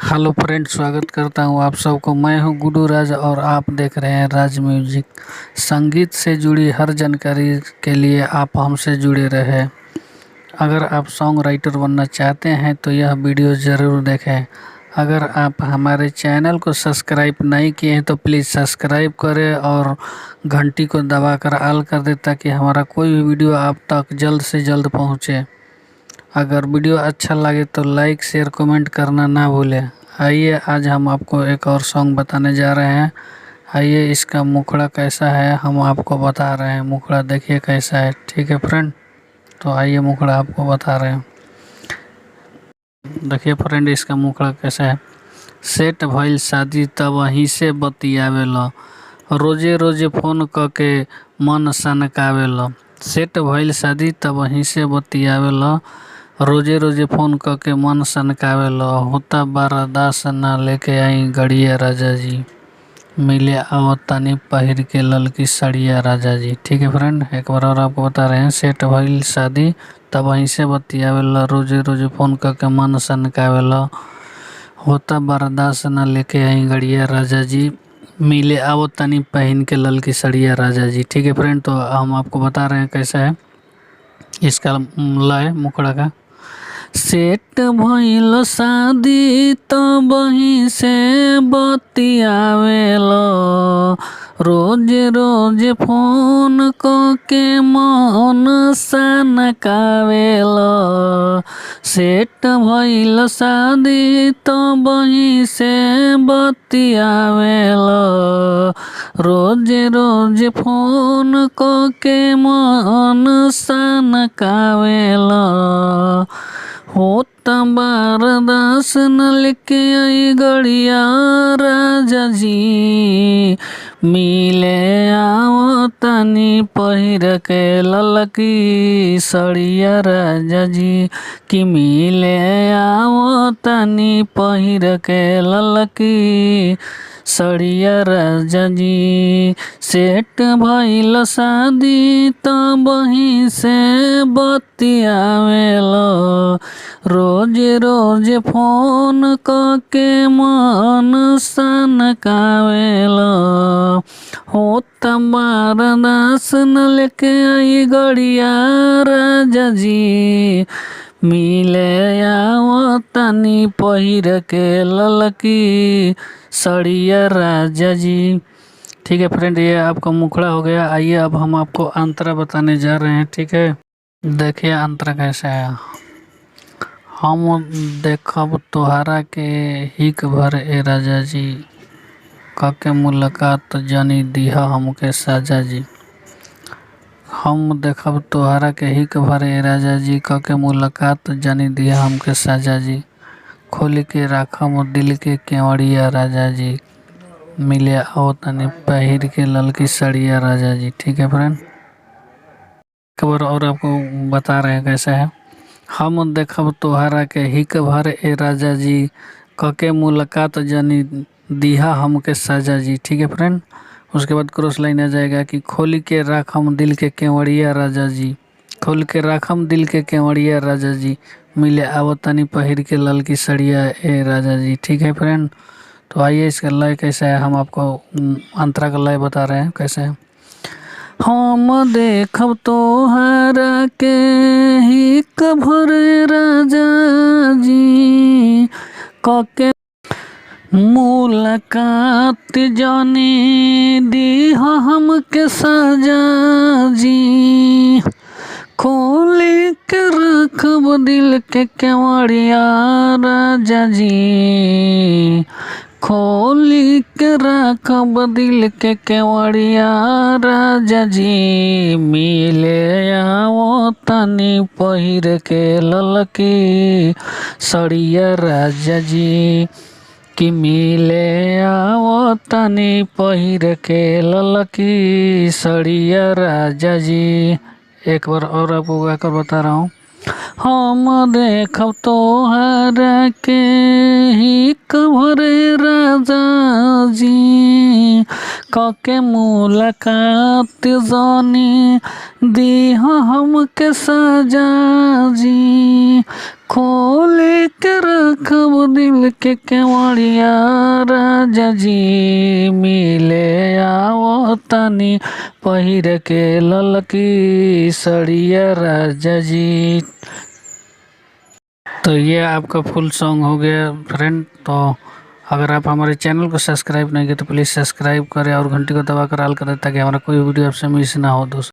Hello friend, स्वागत करता हूं आप सबको। मैं हूं गुडू राज और आप देख रहे हैं राज म्यूजिक। संगीत से जुड़ी हर जानकारी के लिए आप हमसे जुड़े रहे। अगर आप सॉन्ग राइटर बनना चाहते हैं तो यह वीडियो ज़रूर देखें। अगर आप हमारे चैनल को सब्सक्राइब नहीं किए हैं तो प्लीज़ सब्सक्राइब करें और घंटी को दबाकर ऑल कर दें ताकि हमारा कोई भी वीडियो आप तक जल्द से जल्द पहुँचे। अगर वीडियो अच्छा लगे तो लाइक शेयर कमेंट करना ना भूलें। आइए आज हम आपको एक और सॉन्ग बताने जा रहे हैं। आइए इसका मुखड़ा कैसा है हम आपको बता रहे हैं। मुखड़ा देखिए कैसा है। ठीक है फ्रेंड, तो आइए मुखड़ा आपको बता रहे हैं। देखिए फ्रेंड, इसका मुखड़ा कैसा है। सेट भइल शादी तब वहीं से बतियावेला, रोजे रोजे फोन के मन सनकावेला। सेट भइल शादी तब वहीं से बतियावेला, रोजे रोजे फोन के मन सनकावेला। होता बारादास ना लेके आई गड़िया राजा जी, मिले आवत तानी पहिर के ललकी सड़िया राजा जी। ठीक है फ्रेंड, एक बार और आपको बता रहे हैं। सेट भइल शादी तब वहीं से बतियावेला, रोजे रोजे फोन के मन सनकावेला। होता बारादास ना लेके आई गड़िया राजा जी, मिले आवत तानी पहन के ललकी सड़िया राजा जी। ठीक है फ्रेंड, तो हम आपको बता रहे हैं कैसा है इसका लय मुखड़ा का। सेट भइल शादी तब वहीं से बतियावेला, रोज रोज फोन के मन सनकावेला। सेट भइल शादी तब वहीं से बतियावेला, रोज रोज फोन के मन सनकावेला। होता बारदास न लेके आई गड़िया राजा जी, मिले आओ तनी पहिर के ललकी सड़िया राजा जी, कि मिले आओ तनी पहिर के ललकी सड़िया राजा जी। सेट भइल शादी तब वहीं से बतियावेला, रोज रोज फोन के मन सनकावेला। होता बारादास न लेके आई गड़िया राजा जी, मिले आओ तनी पहिर के ललकी सड़िया राजा जी। ठीक है फ्रेंड, ये आपका मुखड़ा हो गया। आइए अब हम आपको अंतरा बताने जा रहे हैं। ठीक है, देखिए अंतरा कैसा है। हम देखब तोहरा के हिक भर ए राजा जी, कके मुलाकात जानी दिहा हमके साजा जी। हम देखब तोहरा के हिक भर ए राजा जी, कके मुलाकात जानी दिहा हमके साजा जी। खोल के राखम दिल के केवड़िया राजा जी, मिले आओ तनी पहिर के ललकी सड़िया राजा जी। ठीक है फ्रेंड, खबर और आपको बता रहे हैं कैसा है। हम देखब तोहरा के हिक भर ए राजा जी, कके मुलाकात जानी दिहा हमके साजा जी। ठीक है फ्रेंड, उसके बाद क्रॉस लाइन आ जाएगा कि खोल के राखम दिल के केवड़िया राजा जी, खोल के राखम दिल के केवड़िया राजा जी, मिले आवत तनी पहिर के ललकी सड़िया ए राजा जी। ठीक है फ्रेंड, तो आइए इसका लय कैसा है हम आपको अंतरा का लय बता रहे हैं कैसे है। हम देखब तोहरा के हिक भर राजा जी, कके मुलाकात जानी दिहा हमके साजा जी। खोल के रखब दिल के केवड़िया राजा जी, खोल के रखब दिल के केवड़िया राजा जी, मिले आओ तनी पहिर के ललकी सड़िया राजा जी, कि मिले आओ तनी पहिर के ललकी सड़िया राजा जी। एक बार और आपको गाकर बता रहा हूँ। हम देखब तोहरा के हिक भर राजा जी, कके मुलाकात जानी दी हमके सजा जी, खोले के रखब दिल के केवड़िया राजा जी, मिले आओ तनी पहिर के ललकी सड़िया राजा जी। तो ये आपका फुल सॉन्ग हो गया फ्रेंड। तो अगर आप हमारे चैनल को सब्सक्राइब नहीं किए तो प्लीज़ सब्सक्राइब करें और घंटी को दबा कर ऑल करें ताकि हमारा कोई वीडियो आपसे मिस ना हो दोस्तों।